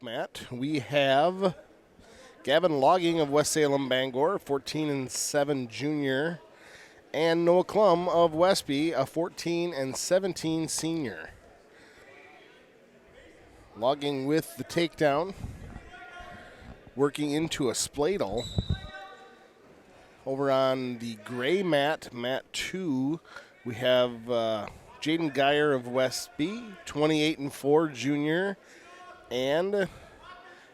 mat, we have Gavin Logging of West Salem Bangor, 14-7 junior, and Noah Klum of Westby, a 14-17 senior. Logging with the takedown, working into a spladle. Over on the gray mat, mat 2, we have Jaden Geyer of Westby, 28-4 junior, and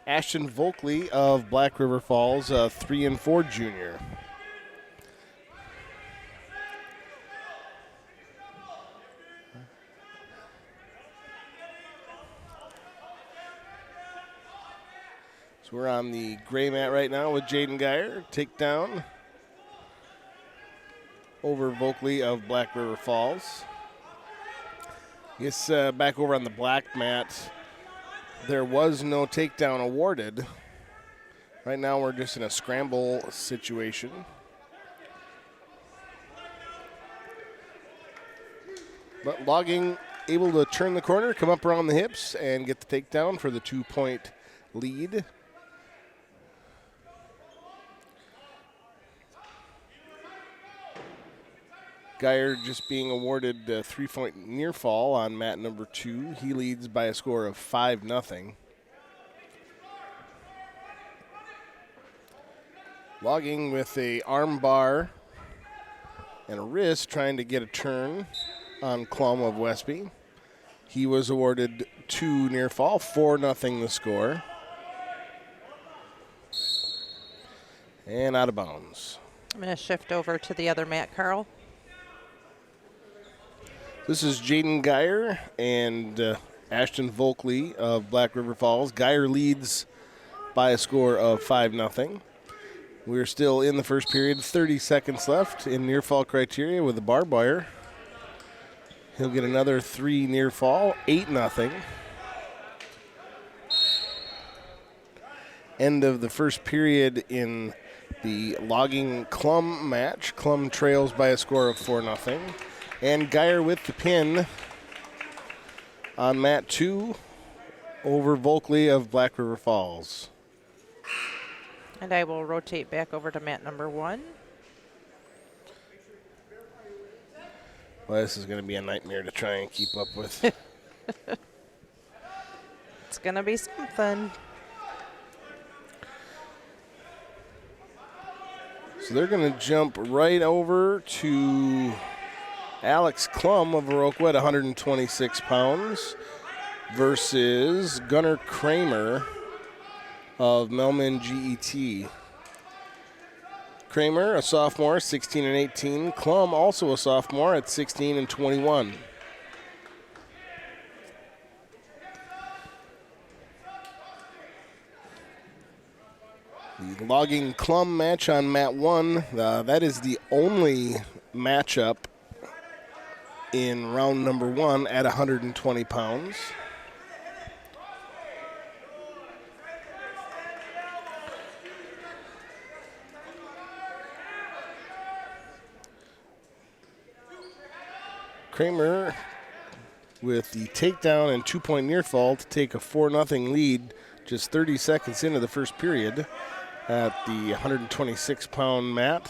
Ashton Volkley of Black River Falls, 3-4 junior. So we're on the gray mat right now with Jaden Geyer. Takedown over Volkley of Black River Falls. Yes, back over on the black mat, there was no takedown awarded. Right now we're just in a scramble situation. But Logging able to turn the corner, come up around the hips, and get the takedown for the 2-point lead. Geyer just being awarded a 3-point near fall on mat number 2. He leads by a score of 5-0. Logging with a arm bar and a wrist trying to get a turn on Klum of Westby. He was awarded 2 near fall, 4-0 the score. And out of bounds. I'm going to shift over to the other mat, Carl. This is Jaden Geyer and Ashton Volkley of Black River Falls. Geyer leads by a score of 5-0. We're still in the first period, 30 seconds left in near fall criteria with the barbed wire. He'll get another 3 near fall, 8-0. End of the first period in the Logging Klum match. Klum trails by a score of 4-0. And Geyer with the pin on mat 2 over Volkley of Black River Falls. And I will rotate back over to mat number 1. Well, this is going to be a nightmare to try and keep up with. It's going to be something. So they're going to jump right over to Alex Klum of Iroquois, 126 pounds, versus Gunnar Kramer of Melman GET. Kramer, a sophomore, 16-18. Klum, also a sophomore at 16-21. The Logging Klum match on mat 1, that is the only matchup in round number 1 at 120 pounds. Kramer with the takedown and 2-point near fall to take a 4-0 lead just 30 seconds into the first period at the 126-pound mat.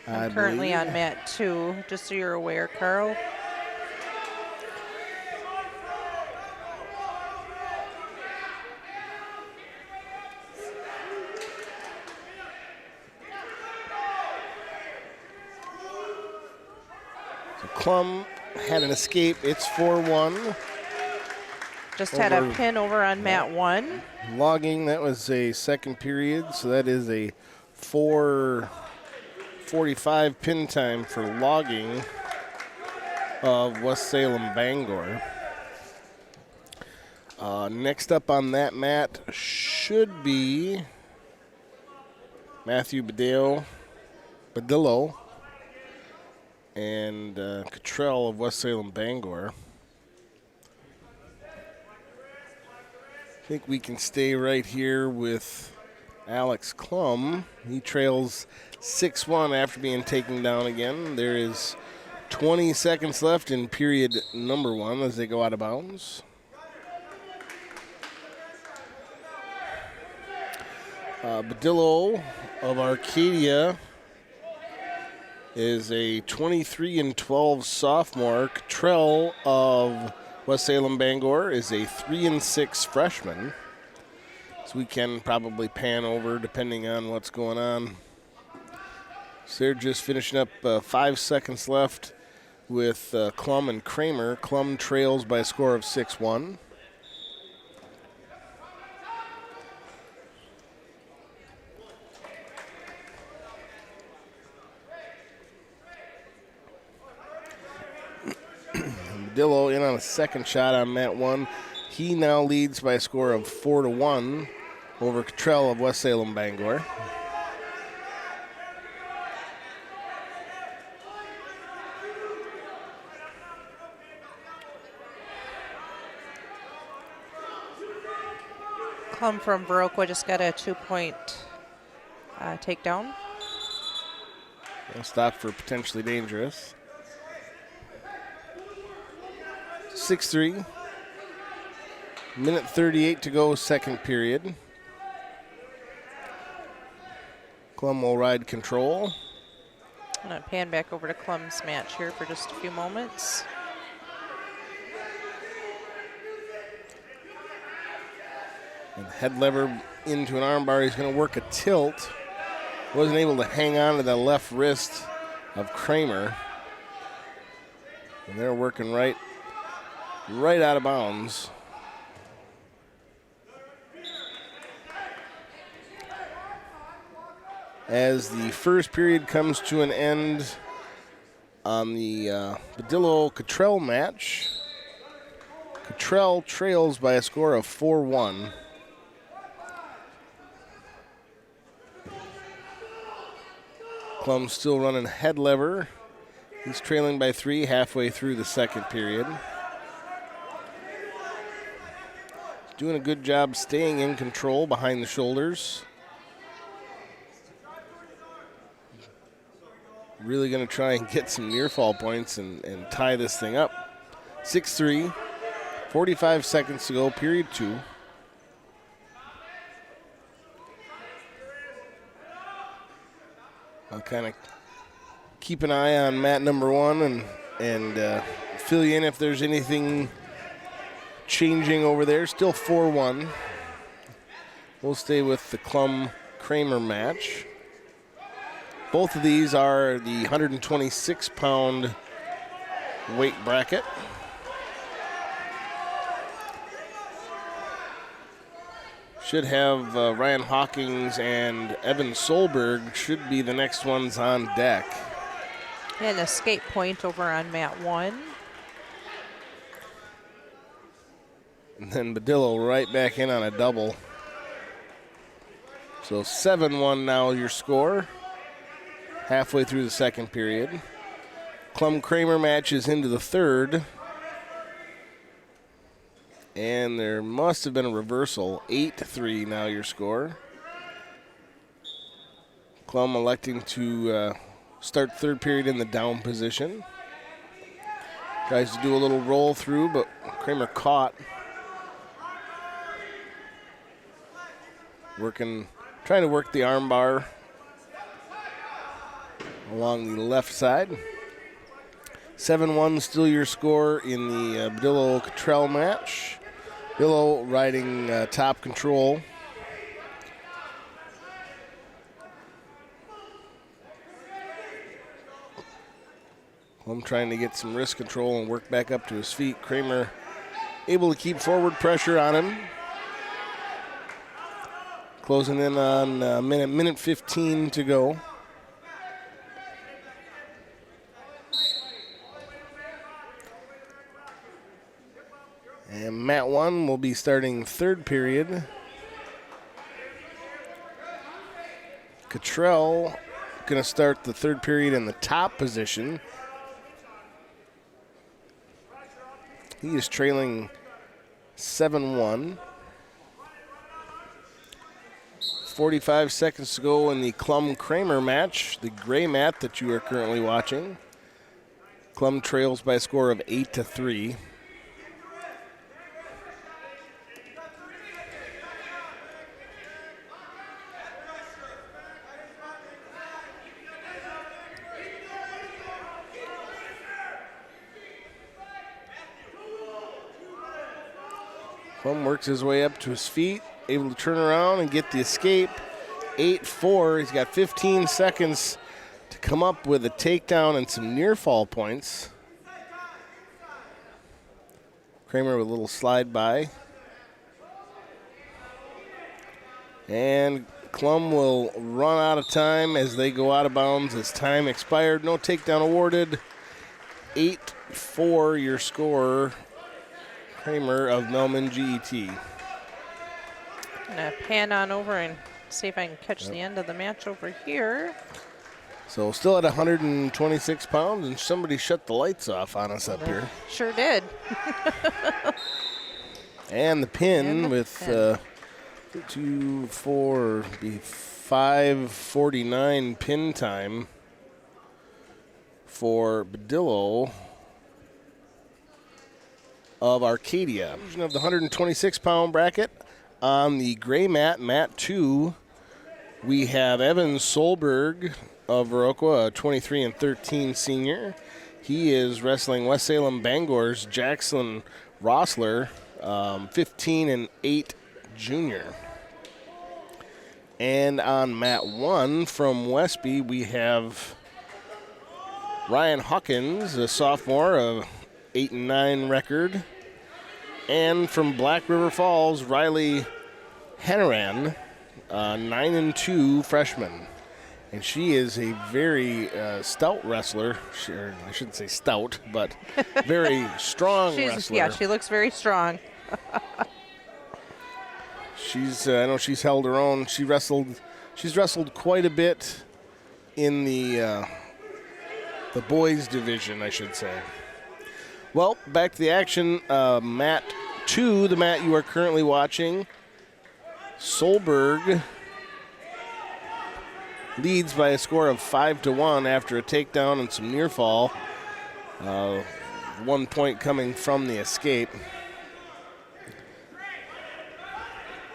I'm currently on mat 2, just so you're aware, Carl. So Klum had an escape. It's 4-1. Just had a pin over on mat 1. Logging, that was a second period, so that is a 4:45 pin time for Logging of West Salem Bangor. Next up on that mat should be Matthew Badillo and Cottrell of West Salem Bangor. think we can stay right here with Alex Klum. He trails 6-1 after being taken down again. There is 20 seconds left in period number 1 as they go out of bounds. Badillo of Arcadia is a 23-12 sophomore. Cottrell of West Salem Bangor is a 3-6 freshman. So we can probably pan over depending on what's going on. So they're just finishing up 5 seconds left with Klum and Kramer. Klum trails by a score of 6-1. Badillo in on a second shot on mat 1. He now leads by a score of 4-1 over Cottrell of West Salem Bangor. Klum from Viroqua just got a 2-point takedown. No stop for potentially dangerous. 6-3. Minute 38 to go, second period. Klum will ride control. I'm going to pan back over to Klum's match here for just a few moments. And head lever into an armbar. He's going to work a tilt. Wasn't able to hang on to the left wrist of Kramer. And they're working right out of bounds. As the first period comes to an end on the Badillo-Cottrell match, Cottrell trails by a score of 4-1. Klum still running head lever. He's trailing by 3 halfway through the second period. Doing a good job staying in control behind the shoulders. Really going to try and get some near fall points and tie this thing up. 6-3, 45 seconds to go, period 2. I'll kind of keep an eye on mat number 1 and fill you in if there's anything changing over there. Still 4-1. We'll stay with the Klum-Kramer match. Both of these are the 126-pound weight bracket. Should have Ryan Hawkins and Evan Solberg should be the next ones on deck. And a skate point over on mat 1. And then Badillo right back in on a double. So 7-1 now your score. Halfway through the second period. Klum-Kramer match is into the third. And there must have been a reversal. 8-3 now your score. Klum electing to start third period in the down position. Tries to do a little roll through, but Kramer caught. Trying to work the arm bar along the left side. 7-1 still your score in the Badillo-Cottrell match. Badillo riding top control. Klum trying to get some wrist control and work back up to his feet. Kramer able to keep forward pressure on him. Closing in on minute 15 to go. And mat 1 will be starting third period. Cottrell going to start the third period in the top position. He is trailing 7-1. 45 seconds to go in the Klum-Kramer match, the gray mat that you are currently watching. Klum trails by a score of 8-3. Klum works his way up to his feet, able to turn around and get the escape. 8-4. He's got 15 seconds to come up with a takedown and some near fall points. Kramer with a little slide by. And Klum will run out of time as they go out of bounds as time expired. No takedown awarded. 8-4 your score. Kramer of Melman GET. I'm going to pan on over and see if I can catch the end of the match over here. So still at 126 pounds, and somebody shut the lights off on us up here. Sure did. And the pin And the with pin. 2, 4, be 5:49 pin time for Badillo of Arcadia. Of the 126-pound bracket on the gray mat, mat 2, we have Evan Solberg of Viroqua, a 23-13 senior. He is wrestling West Salem Bangor's Jackson Rossler, 15-8 junior. And on mat 1 from Westby, we have Ryan Hawkins, a sophomore, a 8-9 record. And from Black River Falls, Riley Henneran, 9-2 freshman. And she is a very stout wrestler. I shouldn't say stout, but very strong wrestler. Yeah, she looks very strong. I know she's held her own. She's wrestled quite a bit in the boys division, I should say. Well, back to the action. Mat 2, the mat you are currently watching. Solberg leads by a score of 5-1 after a takedown and some near fall. 1 point coming from the escape.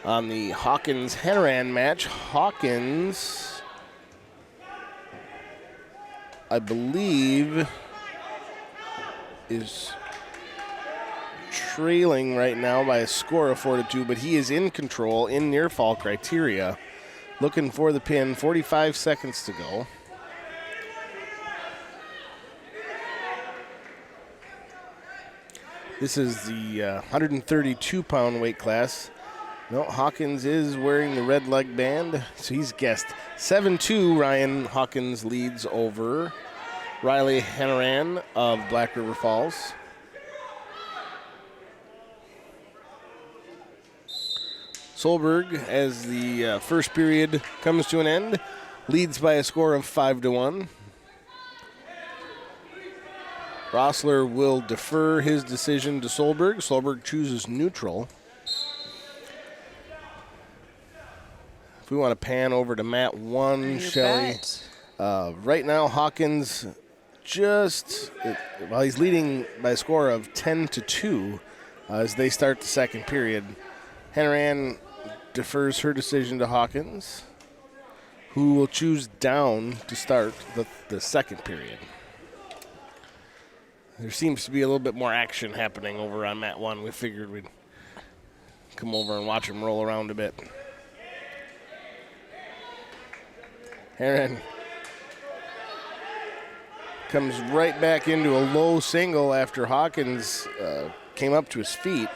On the Hawkins-Henneran match, Hawkins, I believe, is trailing right now by a score of 4-2, but he is in control in near fall criteria. Looking for the pin, 45 seconds to go. This is the 132-pound weight class. No, Hawkins is wearing the red leg band, so he's guessed. 7-2, Ryan Hawkins leads over Riley Henneran of Black River Falls. Solberg, as the first period comes to an end, leads by a score of 5-1. Rossler will defer his decision to Solberg. Solberg chooses neutral. If we want to pan over to mat 1, Shelley. Right now, Hawkins he's leading by a score of 10-2 as they start the second period. Henneran defers her decision to Hawkins, who will choose down to start the second period. There seems to be a little bit more action happening over on mat 1. We figured we'd come over and watch him roll around a bit. Henneran comes right back into a low single after Hawkins came up to his feet.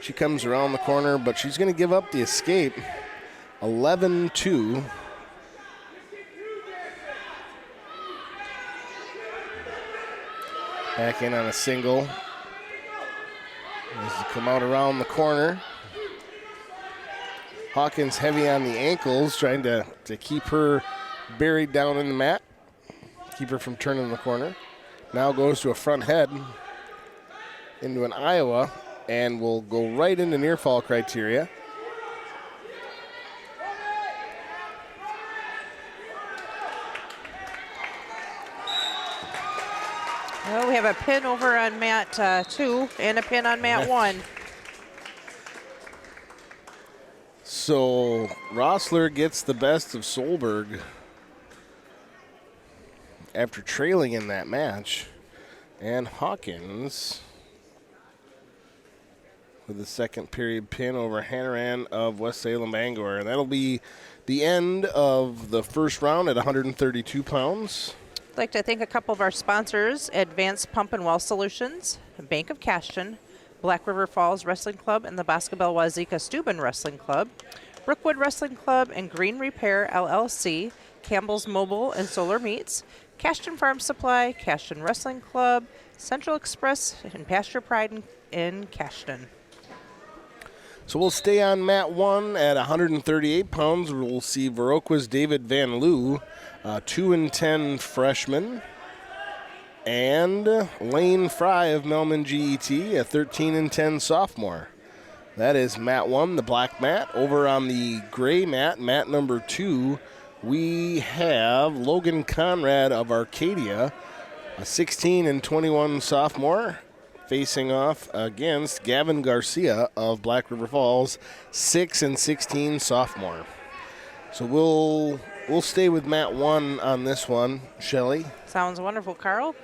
She comes around the corner, but she's going to give up the escape. 11-2. Back in on a single. As to come out around the corner. Hawkins heavy on the ankles, trying to keep her buried down in the mat. Keep her from turning the corner. Now goes to a front head into an Iowa and will go right into near fall criteria. we have a pin over on mat 2 and a pin on mat 1. So Rossler gets the best of Solberg after trailing in that match. And Hawkins with the second period pin over Hannaran of West Salem Bangor. And that'll be the end of the first round at 132 pounds. I'd like to thank a couple of our sponsors, Advanced Pump and Well Solutions, Bank of Cashton, Black River Falls Wrestling Club, and the Boscobel Wazika Steuben Wrestling Club, Brookwood Wrestling Club and Green Repair LLC, Campbell's Mobile and Solar Meats, Cashton Farm Supply, Cashton Wrestling Club, Central Express, and Pasture Pride in Cashton. So we'll stay on mat 1 at 138 pounds. We'll see Viroqua's David Van Loo, 2-10 freshman, and Lane Fry of Melman GET, a 13-10 sophomore. That is mat 1, the black mat. Over on the gray mat, mat number 2, we have Logan Conrad of Arcadia, a 16-21 sophomore, facing off against Gavin Garcia of Black River Falls, 6-16 sophomore. So we'll stay with mat 1 on this one, Shelley. Sounds wonderful, Carl.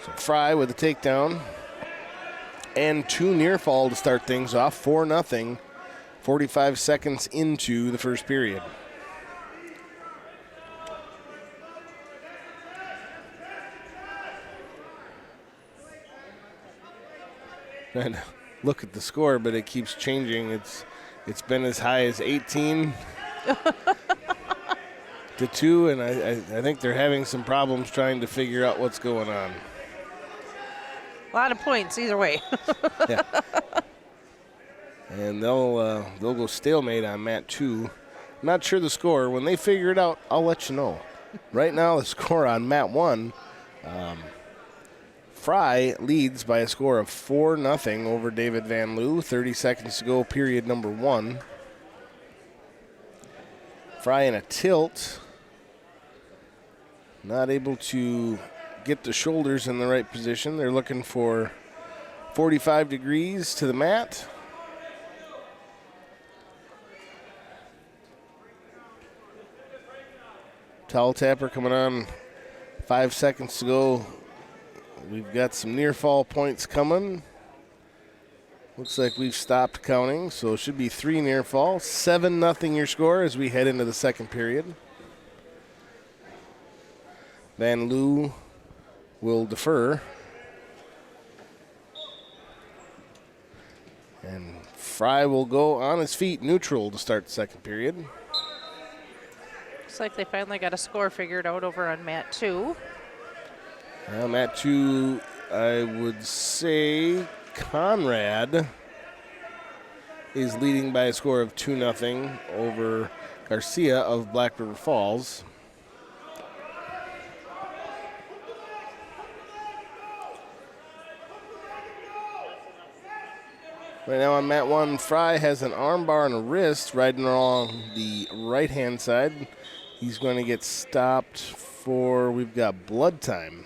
So Fry with a takedown and 2 near fall to start things off, 4-0, 45 seconds into the first period. And look at the score, but it keeps changing. It's been as high as 18 to 2, and I think they're having some problems trying to figure out what's going on. A lot of points either way. Yeah. And they'll go stalemate on mat 2. Not sure the score. When they figure it out, I'll let you know. Right now, the score on mat 1. Fry leads by a score of 4-0 over David Van Loo. 30 seconds to go, period number 1. Fry in a tilt. Not able to get the shoulders in the right position. They're looking for 45 degrees to the mat. Towel tapper coming on. 5 seconds to go. We've got some near fall points coming. Looks like we've stopped counting, so it should be 3 near fall. 7-0 your score as we head into the second period. Van Loo will defer. And Fry will go on his feet neutral to start the second period. Looks like they finally got a score figured out over on mat 2. Mat 2, I would say Conrad is leading by a score of 2-0 over Garcia of Black River Falls. Right now on mat 1, Fry has an armbar and a wrist riding along the right-hand side. He's going to get stopped for, we've got blood time.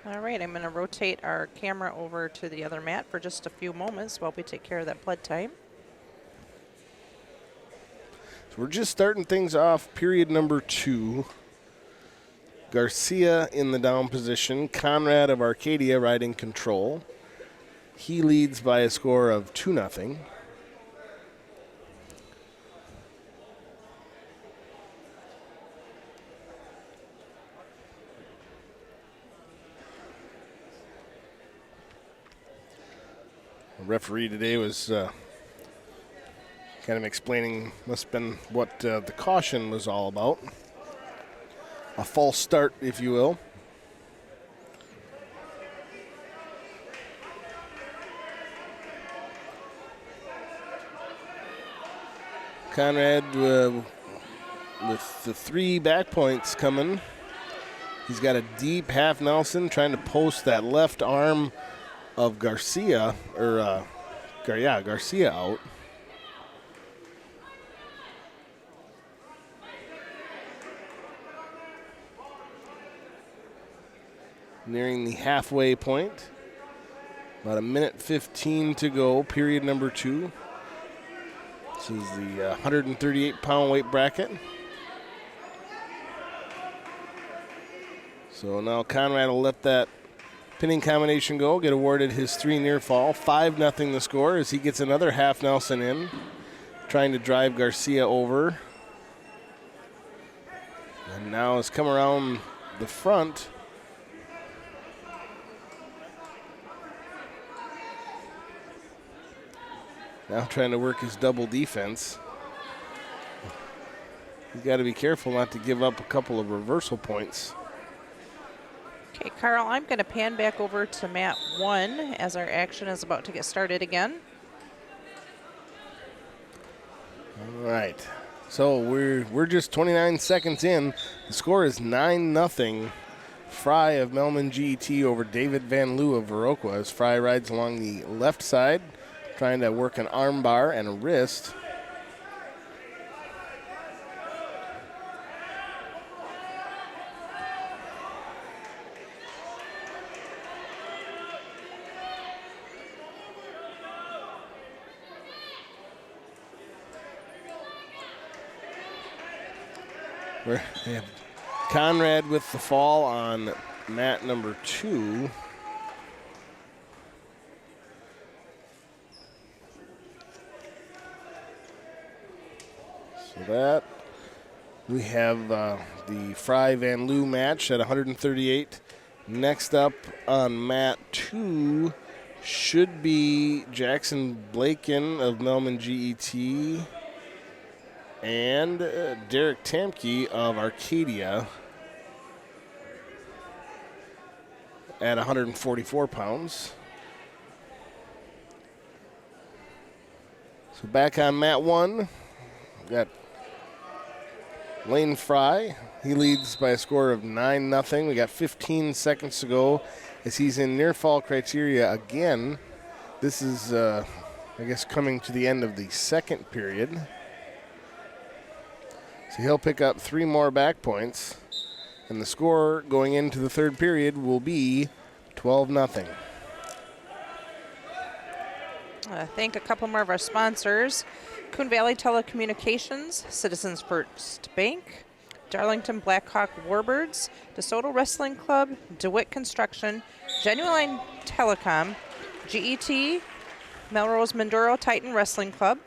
All right, I'm going to rotate our camera over to the other mat for just a few moments while we take care of that blood time. So we're just starting things off, period number 2. Garcia in the down position, Conrad of Arcadia riding control. He leads by a score of 2-0. The referee today was kind of explaining, must have been what the caution was all about. A false start, if you will. Conrad with the 3 back points coming. He's got a deep half Nelson trying to post that left arm of Garcia, Garcia out. nearing the halfway point. About a minute 15 to go, period number 2. This is the 138-pound weight bracket. So now Conrad will let that pinning combination go, get awarded his 3 near fall. 5-0 the score as he gets another half Nelson in, trying to drive Garcia over. And now has come around the front. Now trying to work his double defense. He's got to be careful not to give up a couple of reversal points. Okay, Carl, I'm going to pan back over to mat 1 as our action is about to get started again. All right. So we're just 29 seconds in. The score is 9-0. Fry of Melman GET over David Van Loo of Viroqua as Fry rides along the left side, trying to work an arm bar and a wrist. We have Conrad with the fall on mat number 2. So that we have the Fry Van Loo match at 138. Next up on mat 2 should be Jackson Blaken of Melman GET. And Derek Tamke of Arcadia at 144 pounds. So back on mat 1, we've got Lane Fry. He leads by a score of 9-0. We got 15 seconds to go as he's in near fall criteria again. This is, I guess, coming to the end of the second period. So he'll pick up 3 more back points, and the score going into the third period will be 12-0. Thank a couple more of our sponsors. Coon Valley Telecommunications, Citizens First Bank, Darlington Blackhawk Warbirds, DeSoto Wrestling Club, DeWitt Construction, Genuine Telecom, GET, Melrose Mindoro Titan Wrestling Club,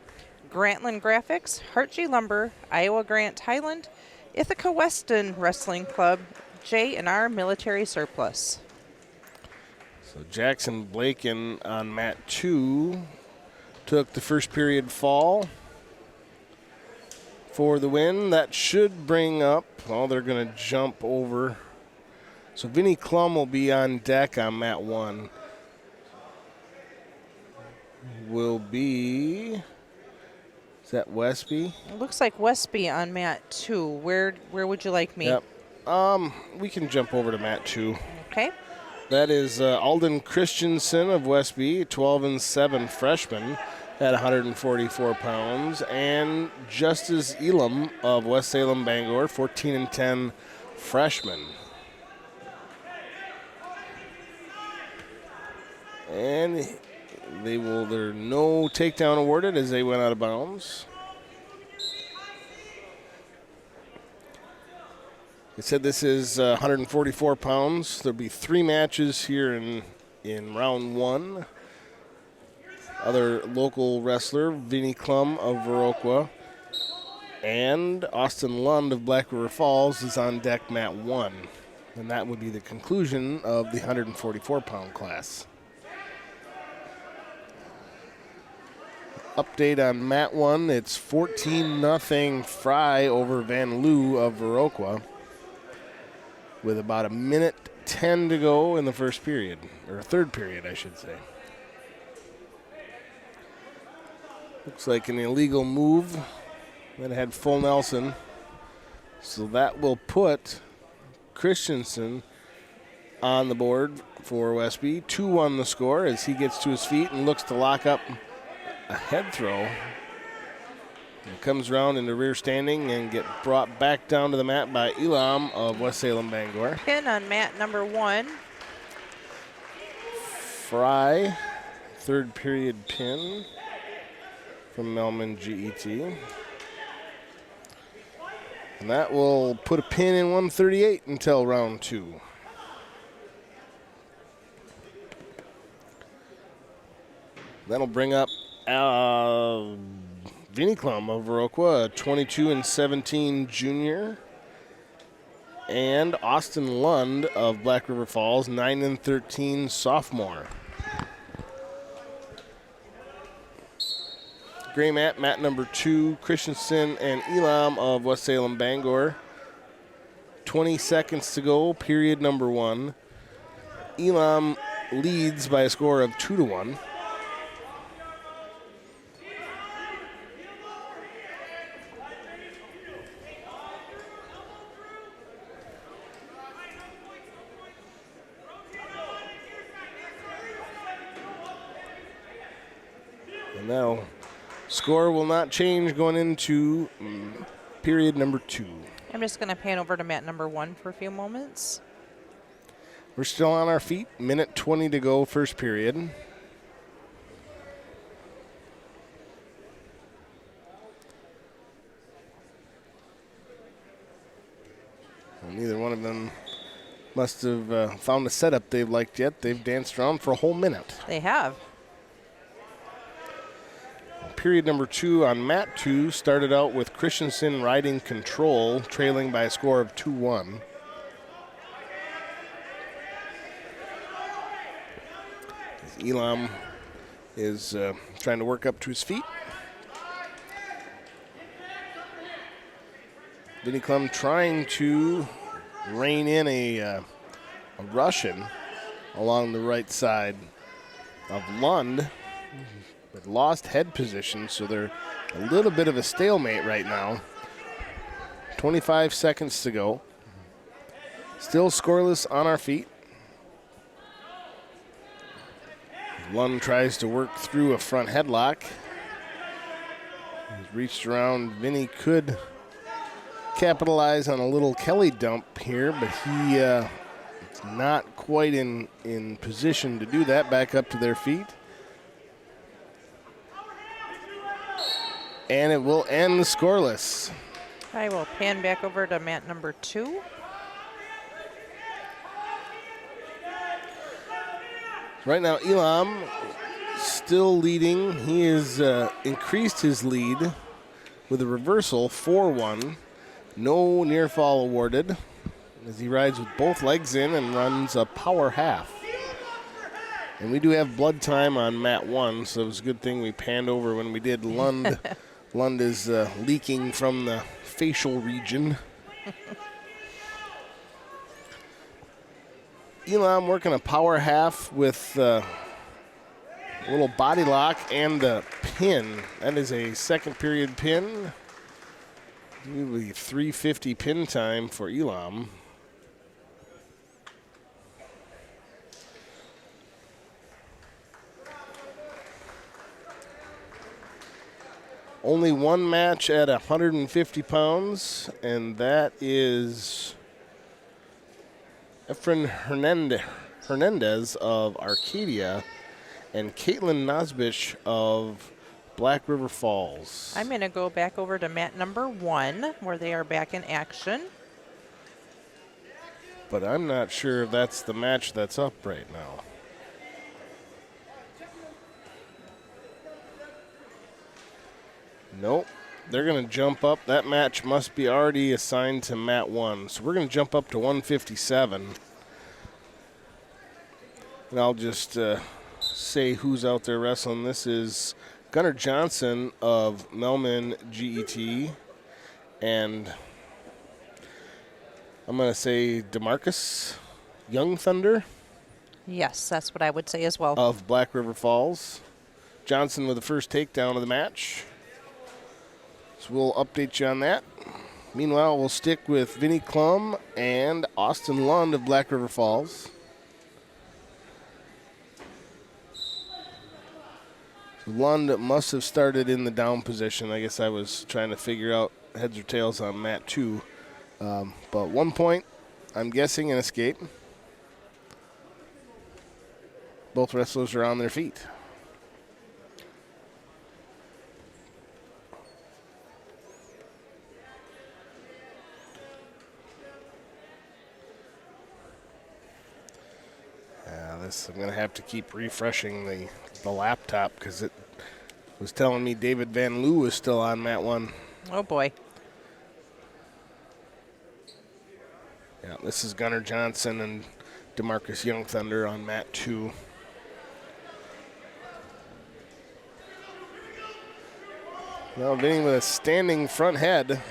Grantland Graphics, Hartje Lumber, Iowa Grant Highland, Ithaca Weston Wrestling Club, J&R Military Surplus. So Jackson Blaken on mat 2 took the first period fall for the win. That should bring up, well, they're going to jump over. So Vinny Klum will be on deck on mat 1. Will be... Is that Westby? It looks like Westby on mat 2. Where would you like me? Yep. We can jump over to mat 2. Okay. That is Alden Christensen of Westby, 12-7 freshman at 144 pounds, and Justice Elam of West Salem Bangor, 14-10 freshman. And there are no takedown awarded as they went out of bounds. They said this is 144 pounds. There'll be 3 matches here in round 1. Other local wrestler, Vinny Klum of Viroqua, and Austin Lund of Black River Falls is on deck mat 1. And that would be the conclusion of the 144-pound class. Update on mat 1, it's 14-0 Fry over Van Loo of Viroqua with about a minute 10 to go in the first period, or third period, I should say. Looks like an illegal move that had full Nelson. So that will put Christensen on the board for Westby. 2-1 the score as he gets to his feet and looks to lock up a head throw. And comes around in the rear standing and get brought back down to the mat by Elam of West Salem Bangor. Pin on mat number 1. Fry, third period pin from Melman GET. And that will put a pin in 138 until round 2. That'll bring up Vinny Klum of Viroqua, 22-17 junior. And Austin Lund of Black River Falls, 9-13 sophomore. Gray mat number 2, Christensen and Elam of West Salem Bangor. 20 seconds to go, period number 1. Elam leads by a score of 2-1. And now, score will not change going into period number 2. I'm just going to pan over to mat number 1 for a few moments. We're still on our feet. Minute 20 to go, first period. And neither one of them must have found a setup they've liked yet. They've danced around for a whole minute. They have. Period number 2 on mat 2 started out with Christensen riding control, trailing by a score of 2-1. Elam is trying to work up to his feet. Vinny Klum trying to rein in a Russian along the right side of Lund. But lost head position, so they're a little bit of a stalemate right now. 25 seconds to go. Still scoreless on our feet. Lund tries to work through a front headlock. He's reached around. Vinny could capitalize on a little Kelly dump here, but he is not quite in position to do that. Back up to their feet. And it will end scoreless. I will pan back over to mat number 2. Right now, Elam still leading. He has increased his lead with a reversal, 4-1. No near fall awarded as he rides with both legs in and runs a power half. And we do have blood time on mat 1, so it was a good thing we panned over when we did. Lund. Lund is leaking from the facial region. Elam working a power half with a little body lock and a pin. That is a second period pin. Usually 3:50 pin time for Elam. Only one match at 150 pounds, and that is Efren Hernandez of Arcadia and Caitlin Nosbich of Black River Falls. I'm going to go back over to mat number 1 where they are back in action. But I'm not sure if that's the match that's up right now. Nope. They're going to jump up. That match must be already assigned to mat 1. So we're going to jump up to 157. And I'll just say who's out there wrestling. This is Gunnar Johnson of Melman GET. And I'm going to say DeMarcus Young Thunder. Yes, that's what I would say as well. Of Black River Falls. Johnson with the first takedown of the match. So we'll update you on that. Meanwhile, we'll stick with Vinny Klum and Austin Lund of Black River Falls. Lund must have started in the down position. I guess I was trying to figure out heads or tails on mat 2. But 1 point, I'm guessing, an escape. Both wrestlers are on their feet. I'm going to have to keep refreshing the laptop because it was telling me David Van Loo was still on mat 1. Oh, boy. Yeah, this is Gunnar Johnson and DeMarcus Young Thunder on mat 2. Now Vinny with a standing front head.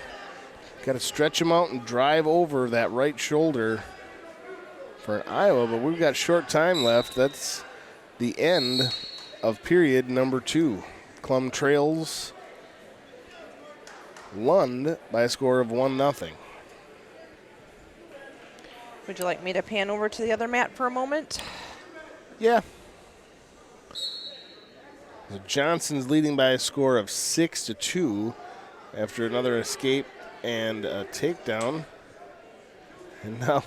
Got to stretch him out and drive over that right shoulder for an Iowa, but we've got short time left. That's the end of period number 2. Clum trails Lund by a score of 1-0. Would you like me to pan over to the other mat for a moment? Yeah. So Johnson's leading by a score of 6-2 after another escape and a takedown. And now,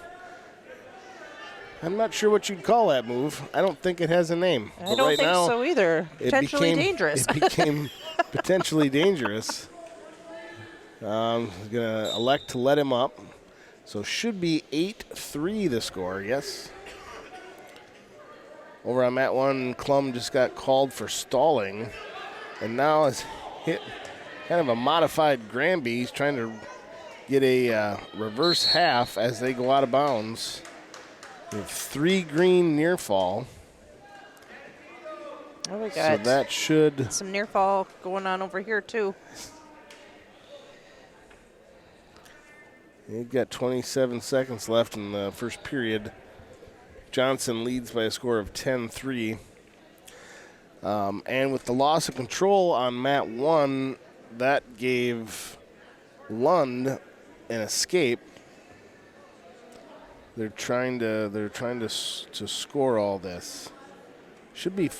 I'm not sure what you'd call that move. I don't think it has a name. I don't think so either. Potentially dangerous. It became potentially dangerous. Going to elect to let him up. So should be 8-3 the score, yes. Over on mat 1, Clum just got called for stalling. And now has hit kind of a modified Granby. He's trying to get a reverse half as they go out of bounds. We have 3 green near fall. Oh, we got so that should some near fall going on over here too. You've got 27 seconds left in the first period. Johnson leads by a score of 10-3. And with the loss of control on mat 1, that gave Lund an escape. They're trying to score all this. Should be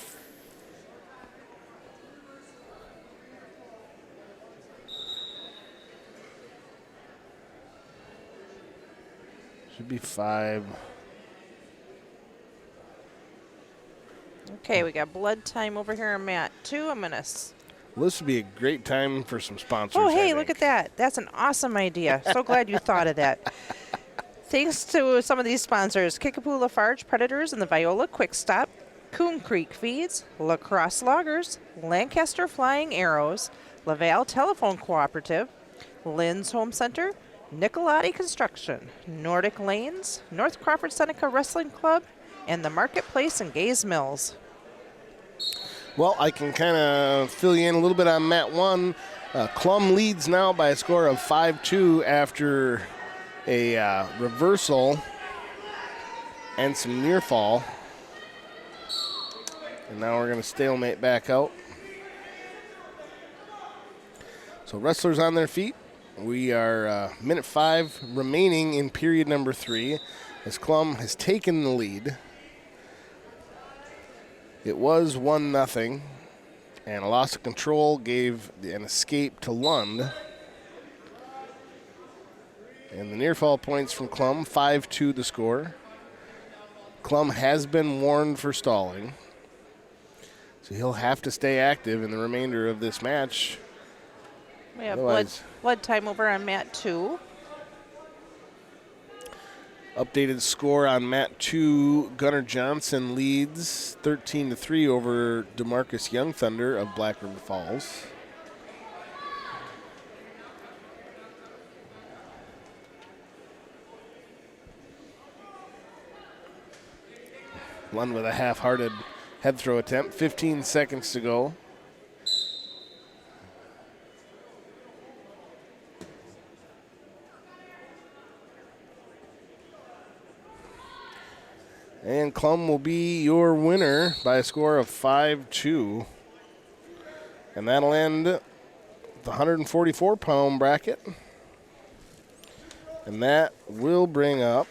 should be 5. Okay, we got blood time over here on mat 2. I'm gonna. Well, this would be a great time for some sponsors. Oh, hey, look at that! That's an awesome idea. So glad you thought of that. Thanks to some of these sponsors: Kickapoo Lafarge Predators and the Viola Quick Stop, Coon Creek Feeds, La Crosse Loggers, Lancaster Flying Arrows, Laval Telephone Cooperative, Lynn's Home Center, Nicolati Construction, Nordic Lanes, North Crawford Seneca Wrestling Club, and the Marketplace in Gaze Mills. Well, I can kind of fill you in a little bit on mat 1. Clum leads now by a score of 5-2 after a reversal and some near fall. And now we're going to stalemate back out. So wrestlers on their feet. We are minute 5 remaining in period number 3 as Clum has taken the lead. It was 1-0, and a loss of control gave an escape to Lund. And the near fall points from Clum, 5-2 the score. Clum has been warned for stalling, so he'll have to stay active in the remainder of this match. We have blood time over on mat 2. Updated score on mat 2, Gunnar Johnson leads 13-3 over DeMarcus Young Thunder of Black River Falls. Lund with a half-hearted head throw attempt, 15 seconds to go. And Clum will be your winner by a score of 5-2. And that'll end the 144-pound bracket. And that will bring up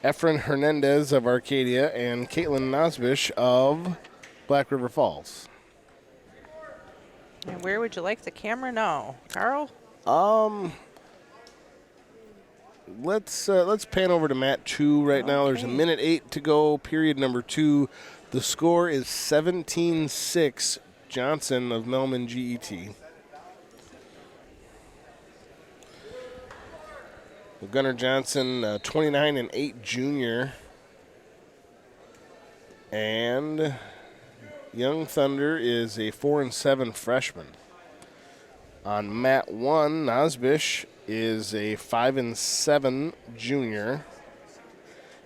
Efren Hernandez of Arcadia and Caitlin Nosbish of Black River Falls. And where would you like the camera now, Carl? let's pan over to mat 2 right now. There's a Okay. minute 8 to go, period number 2. The score is 17-6, Johnson of Melman GET. Gunnar Johnson, 29-8 junior. And Young Thunder is a 4-7 freshman. On mat 1, Nosbish is a 5-7 junior.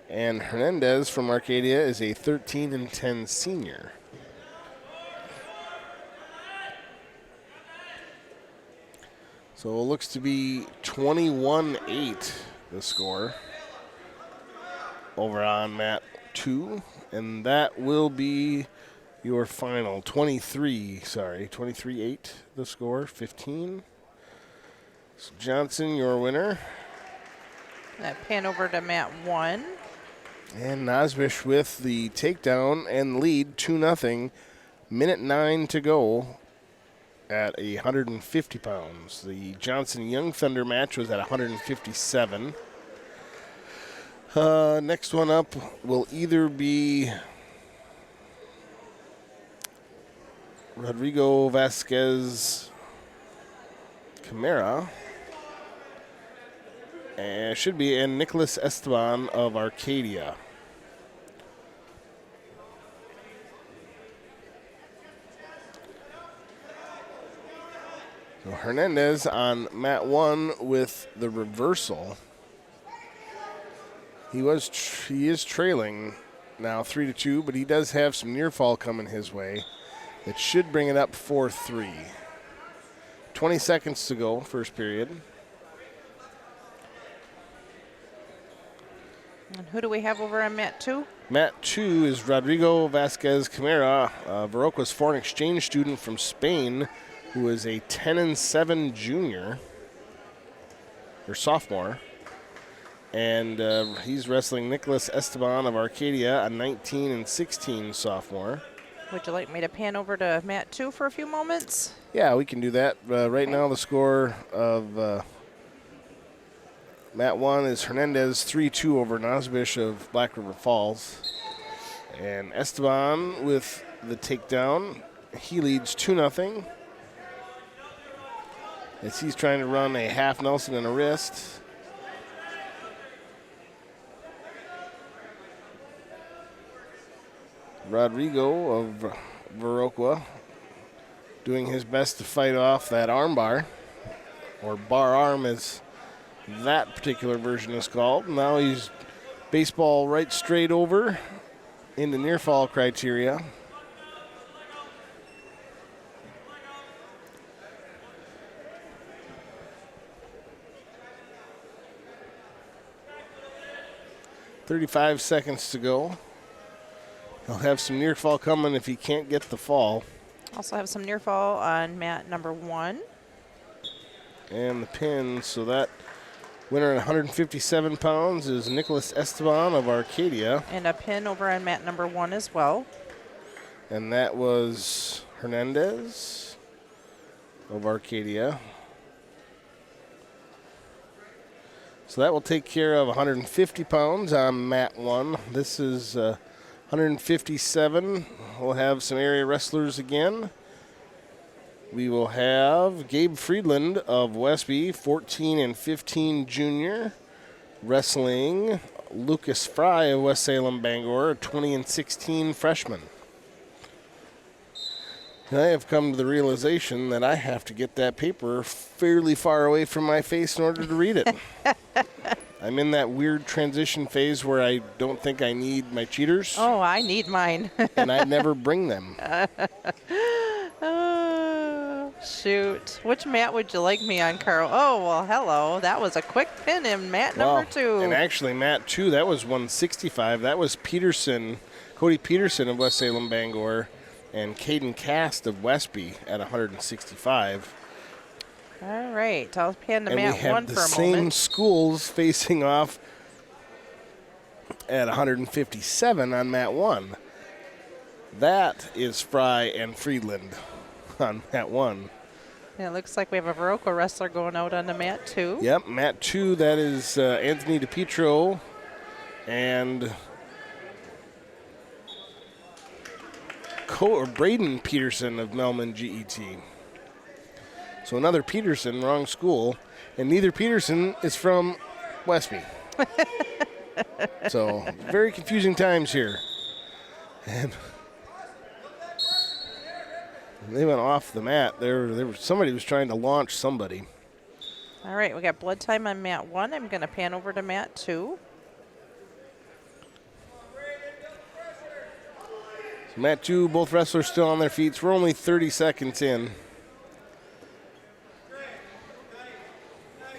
And Hernandez from Arcadia is a 13-10 senior. So it looks to be 21-8, the score, over on mat 2. And that will be your final 23-8, the score, 15. So Johnson, your winner. Pan over to mat 1. And Nosbish with the takedown and lead 2-0. Minute 9 to go at 150 pounds. The Johnson Young Thunder match was at 157. Next one up will either be Rodrigo Vasquez Camara. And should be and Nicholas Esteban of Arcadia. So Hernandez on mat 1 with the reversal. He is trailing now 3-2, but he does have some near fall coming his way. It should bring it up 4-3. 20 seconds to go, first period. And who do we have over on mat 2? Mat 2 is Rodrigo Vasquez Camara, Viroqua's foreign exchange student from Spain, who is a 10-7 junior, or sophomore. And he's wrestling Nicholas Esteban of Arcadia, a 19-16 sophomore. Would you like me to pan over to mat 2 for a few moments? Yeah, we can do that. Right now the score of mat 1 is Hernandez 3-2 over Nosbish of Black River Falls. And Esteban with the takedown. He leads 2-0. As he's trying to run a half Nelson and a wrist. Rodrigo of Viroqua doing his best to fight off that arm bar, or bar arm as that particular version is called. Now he's baseball right straight over into near fall criteria. .35 seconds to go. He'll have some near fall coming if he can't get the fall. Also have some near fall on mat number 1. And the pin, so that winner at 157 pounds is Nicholas Esteban of Arcadia. And a pin over on mat number 1 as well. And that was Hernandez of Arcadia. So that will take care of 150 pounds on mat 1. This is 157. We'll have some area wrestlers again. We will have Gabe Friedland of Westby, 14-15 junior, wrestling Lucas Fry of West Salem Bangor, 20-16 freshman. And I have come to the realization that I have to get that paper fairly far away from my face in order to read it. I'm in that weird transition phase where I don't think I need my cheaters. Oh, I need mine. And I never bring them. Oh, shoot. Which mat would you like me on, Carl? Oh, well, hello. That was a quick pin in mat number 2. And actually, mat 2, that was 165. That was Peterson, Cody Peterson of West Salem Bangor, and Caden Cast of Westby at 165. All right. I'll pan to And mat we have 1 the for a same moment. schools facing off at 157 on mat 1. That is Fry and Friedland on mat 1. It looks like we have a Viroqua wrestler going out on the mat, too. Yep, mat 2, that is Anthony DiPietro and Braden Peterson of Melman GET. So another Peterson, wrong school, and neither Peterson is from Westby. So very confusing times here. And they went off the mat. Somebody was trying to launch somebody. All right, we got blood time on mat 1. I'm going to pan over to mat 2. So mat 2, both wrestlers still on their feet. So we're only 30 seconds in.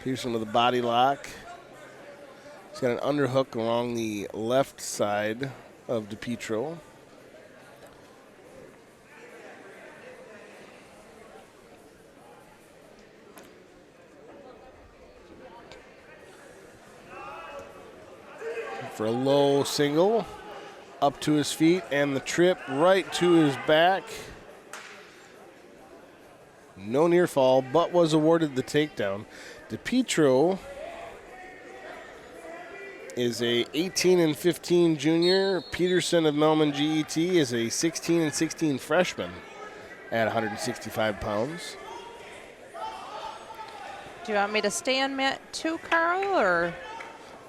Peterson with a body lock. He's got an underhook along the left side of DiPietro. For a low single, up to his feet, and the trip right to his back. No near fall, but was awarded the takedown. DiPietro is a 18-15 junior. Peterson of Melman GET is a 16-16 freshman at 165 pounds. Do you want me to stay on mat 2, Carl, or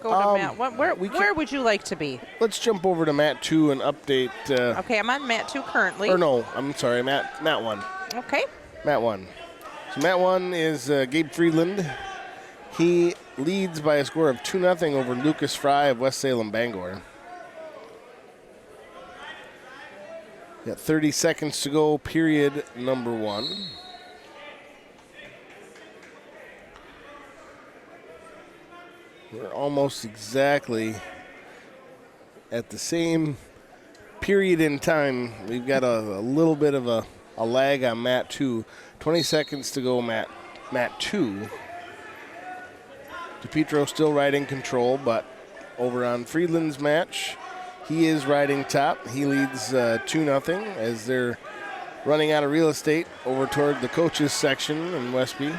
go to mat 1? Where would you like to be? Let's jump over to mat 2 and update. Okay, I'm on mat 2 currently. Or no, I'm sorry, mat 1. Okay. Mat 1. So mat 1 is Gabe Friedland. He leads by a score of 2-0 over Lucas Fry of West Salem Bangor. Got 30 seconds to go, period number 1. We're almost exactly at the same period in time. We've got a little bit of a lag on mat 2. 20 seconds to go, mat 2. DiPietro still riding control, but over on Friedland's match, he is riding top. He leads 2-0 as they're running out of real estate over toward the coaches section in Westby.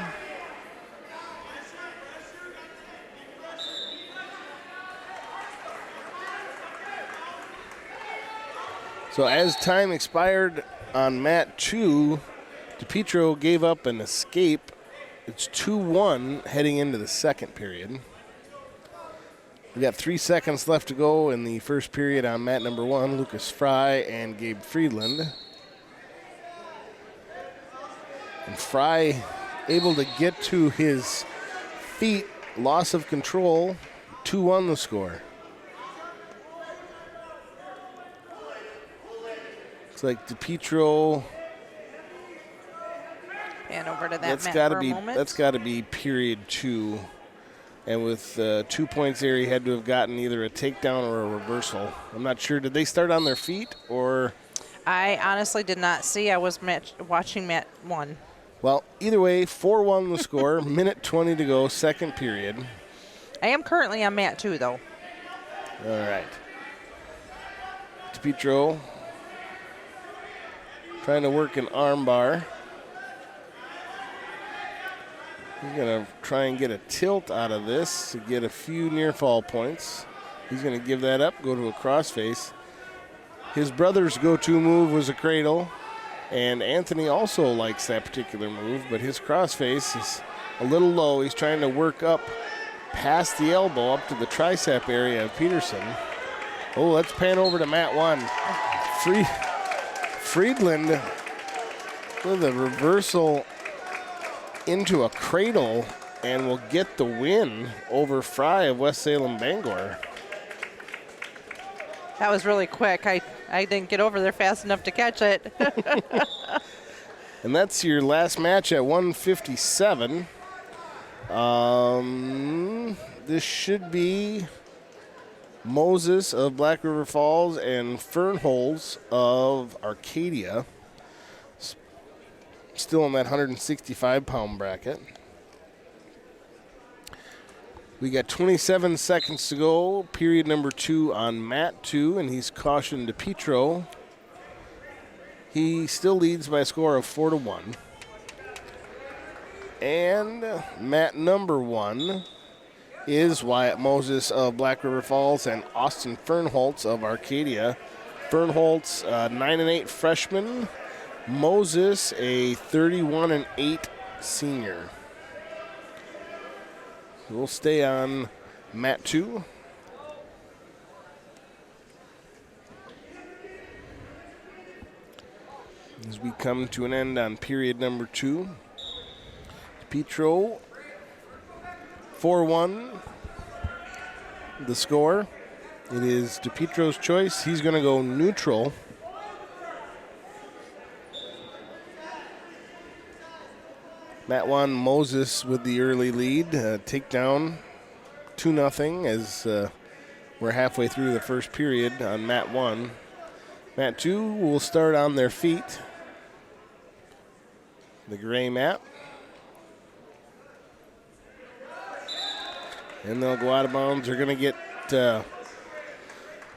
So as time expired on mat 2, DiPietro gave up an escape. It's 2-1 heading into the second period. We got 3 seconds left to go in the first period on mat number 1, Lucas Fry and Gabe Friedland. And Fry able to get to his feet, loss of control, 2-1 the score. Looks like DiPietro. And over to that mat for a moment. That's got to be period 2. And with 2 points there, he had to have gotten either a takedown or a reversal. I'm not sure. Did they start on their feet or? I honestly did not see. I was watching mat 1. Well, either way, 4-1 the score. Minute 20 to go, second period. I am currently on mat 2, though. All right. DiPietro trying to work an arm bar. He's going to try and get a tilt out of this to get a few near fall points. He's going to give that up, go to a crossface. His brother's go-to move was a cradle, and Anthony also likes that particular move, but his crossface is a little low. He's trying to work up past the elbow up to the tricep area of Peterson. Oh, let's pan over to mat 1. Friedland with a reversal into a cradle and will get the win over Fry of West Salem Bangor. That was really quick. I didn't get over there fast enough to catch it. And that's your last match at 157. This should be Moses of Black River Falls and Fernholz of Arcadia. Still in that 165-pound bracket. We got 27 seconds to go, period number 2 on mat 2, and he's cautioned DiPietro. He still leads by a score of 4-1. And mat number 1 is Wyatt Moses of Black River Falls and Austin Fernholtz of Arcadia. Fernholtz, 9-8 freshman. Moses, a 31-8 senior. We'll stay on mat 2. As we come to an end on period number 2. Petro, 4-1, the score. It is DePietro's choice. He's going to go neutral. Mat 1, Moses with the early lead. Takedown 2-0 as we're halfway through the first period on mat 1. Mat 2 will start on their feet. The gray mat. And they'll go out of bounds. They're going to get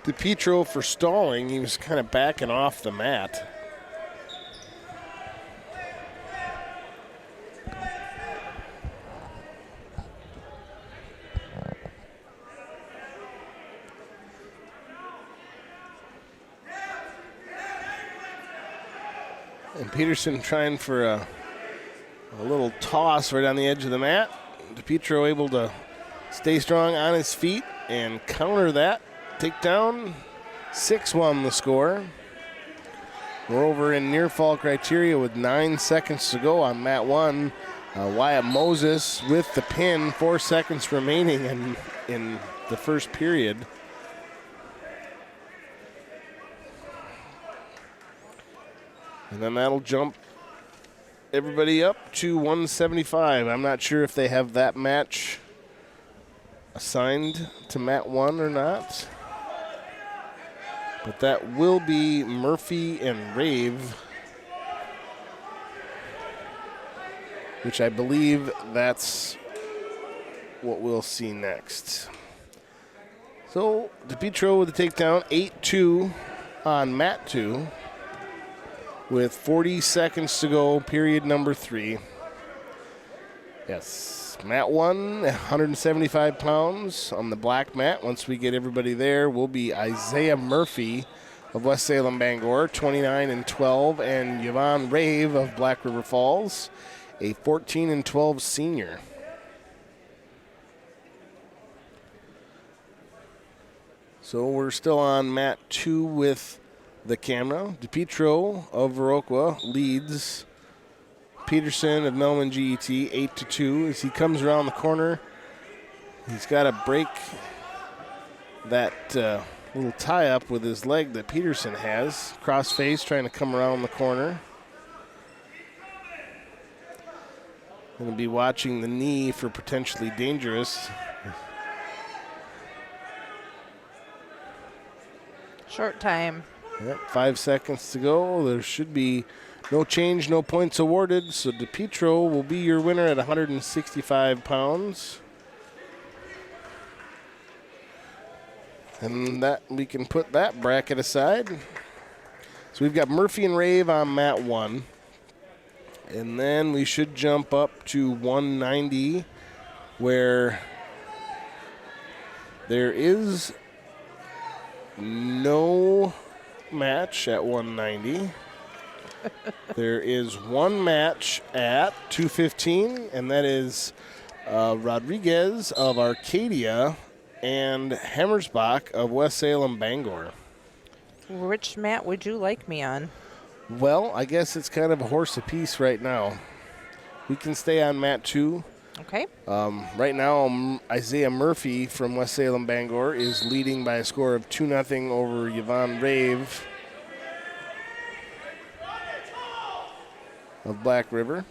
DePietro for stalling. He was kind of backing off the mat. And Peterson trying for a little toss right on the edge of the mat. DePietro able to stay strong on his feet and counter that. Takedown, 6-1 the score. We're over in near fall criteria with 9 seconds to go on mat 1. Wyatt Moses with the pin, 4 seconds remaining in the first period. And then that'll jump everybody up to 175. I'm not sure if they have that match assigned to mat 1 or not. But that will be Murphy and Rave, which I believe that's what we'll see next. So DePietro with the takedown, 8-2 on mat 2. With 40 seconds to go, period number 3. Yes, mat 1, 175 pounds on the black mat. Once we get everybody there, will be Isaiah Murphy of West Salem Bangor, 29-12, and Yvonne Rave of Black River Falls, a 14-12 senior. So we're still on mat 2 with the camera. DePietro of Viroqua leads Peterson of Melman GET 8-2. As he comes around the corner, he's got to break that little tie-up with his leg that Peterson has. Cross face trying to come around the corner. Going to be watching the knee for potentially dangerous. Short time. Yep, 5 seconds to go. There should be no change, no points awarded. So DePietro will be your winner at 165 pounds. And that we can put that bracket aside. So we've got Murphy and Rave on mat 1. And then we should jump up to 190, where there is no match at 190. There is one match at 215, and that is Rodriguez of Arcadia and Hammersbach of West Salem Bangor. Which mat would you like me on? Well, I guess it's kind of a horse apiece right now. We can stay on mat 2. Okay. Right now, Isaiah Murphy from West Salem Bangor is leading by a score of 2-0 over Yvonne Rave of Black River.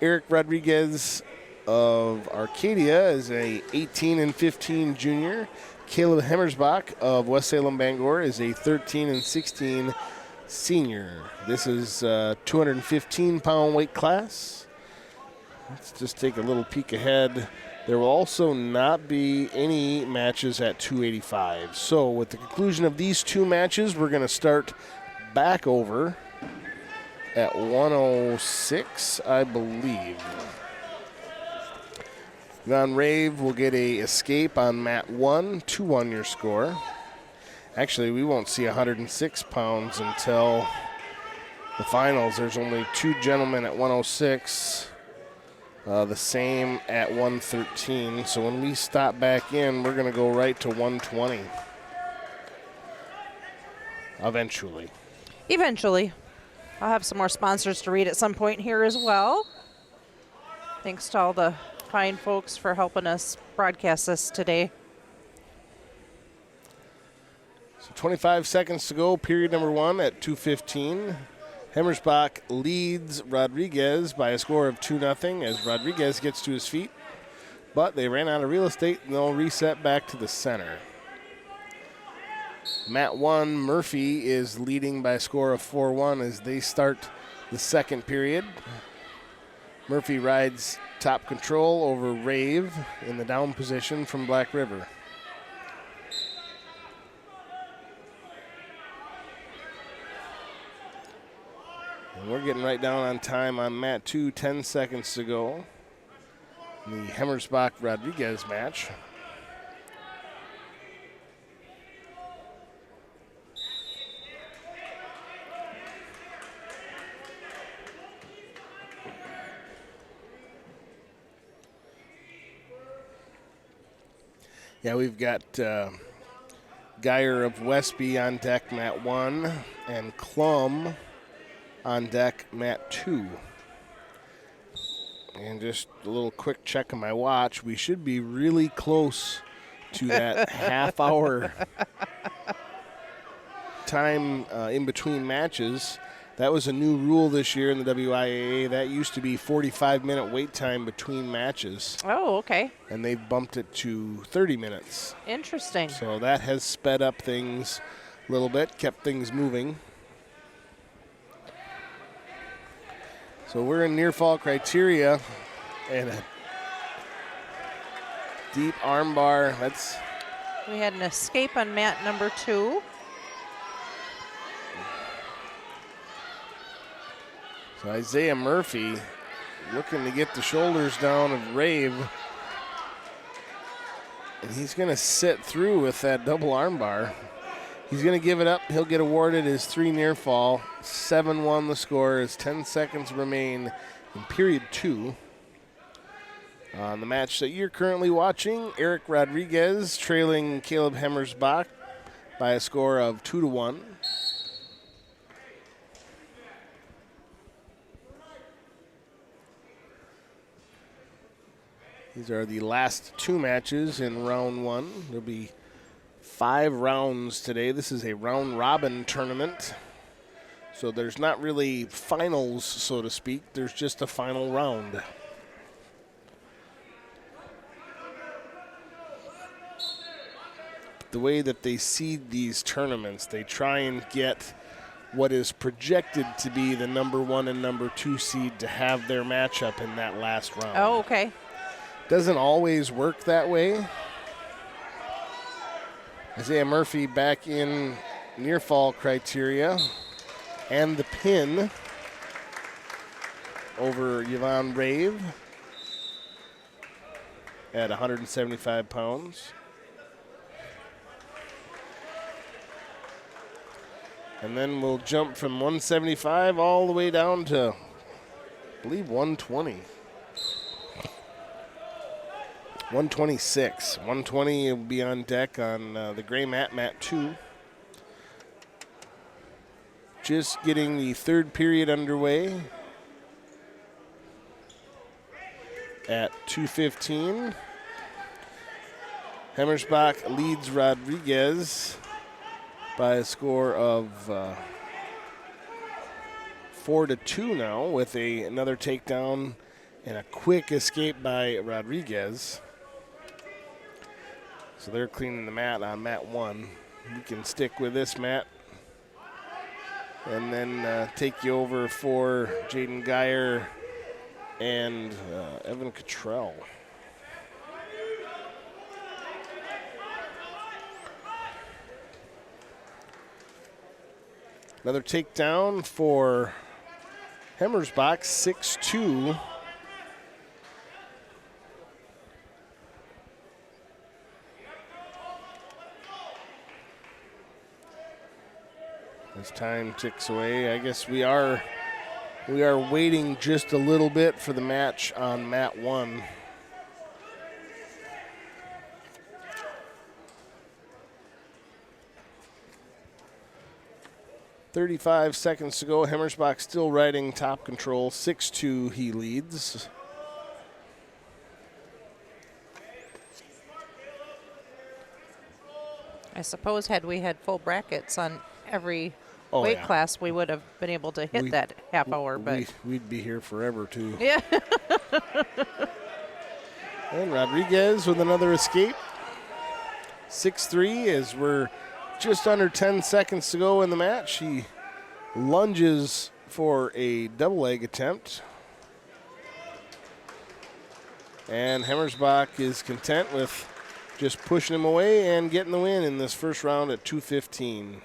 Eric Rodriguez of Arcadia is a 18-15 junior. Caleb Hammersbach of West Salem Bangor is a 13-16 senior. This is a 215-pound weight class. Let's just take a little peek ahead. There will also not be any matches at 285. So with the conclusion of these two matches, we're going to start back over at 106, I believe. Von Rave will get a escape on mat 1, 2-1 your score. Actually, we won't see 106 pounds until the finals. There's only 2 gentlemen at 106, the same at 113. So when we stop back in, we're going to go right to 120 eventually. Eventually. I'll have some more sponsors to read at some point here as well. Thanks to all the fine folks for helping us broadcast this today. So 25 seconds to go, period number 1 at 2:15. Hemmersbach leads Rodriguez by a score of 2-0 as Rodriguez gets to his feet, but they ran out of real estate and they'll reset back to the center. Mat 1, Murphy is leading by a score of 4-1 as they start the second period. Murphy rides top control over Rave in the down position from Black River. And we're getting right down on time on mat 2, 10 seconds to go. The Hemmersbach-Rodriguez match. Yeah, we've got Geyer of Westby on deck, mat 1, and Klum on deck, mat 2. And just a little quick check on my watch. We should be really close to that half-hour time in between matches. That was a new rule this year in the WIAA. That used to be 45-minute wait time between matches. Oh, okay. And they've bumped it to 30 minutes. Interesting. So that has sped up things a little bit, kept things moving. So we're in near fall criteria and a deep arm bar. We had an escape on mat number 2. So Isaiah Murphy looking to get the shoulders down of Rave. And he's going to sit through with that double arm bar. He's going to give it up. He'll get awarded his 3 near fall. 7-1 the score as 10 seconds remain in period 2. On the match that you're currently watching, Eric Rodriguez trailing Caleb Hemmersbach by a score of 2-1. These are the last 2 matches in round 1. There'll be 5 rounds today. This is a round-robin tournament. So there's not really finals, so to speak. There's just a final round. The way that they seed these tournaments, they try and get what is projected to be the number 1 and number 2 seed to have their matchup in that last round. Oh, okay. Doesn't always work that way. Isaiah Murphy back in near fall criteria. And the pin over Yvonne Rave at 175 pounds. And then we'll jump from 175 all the way down to, I believe, 120. 126. 120 will be on deck on the gray mat, mat 2. Just getting the third period underway at 2:15. Hemmersbach leads Rodriguez by a score of 4-2 now with another takedown and a quick escape by Rodriguez. So they're cleaning the mat on mat 1. We can stick with this mat and then take you over for Jaden Geyer and Evan Cottrell. Another takedown for Hemmersbach 6-2. As time ticks away, I guess we are waiting just a little bit for the match on mat 1. .35 seconds to go. Hemmersbach still riding top control. 6-2 he leads. I suppose had we had full brackets on every Oh, weight yeah. class, we would have been able to hit that half hour. But we'd be here forever, too. yeah. And Rodriguez with another escape. 6-3 as we're just under 10 seconds to go in the match. He lunges for a double leg attempt. And Hemmersbach is content with just pushing him away and getting the win in this first round at 2:15.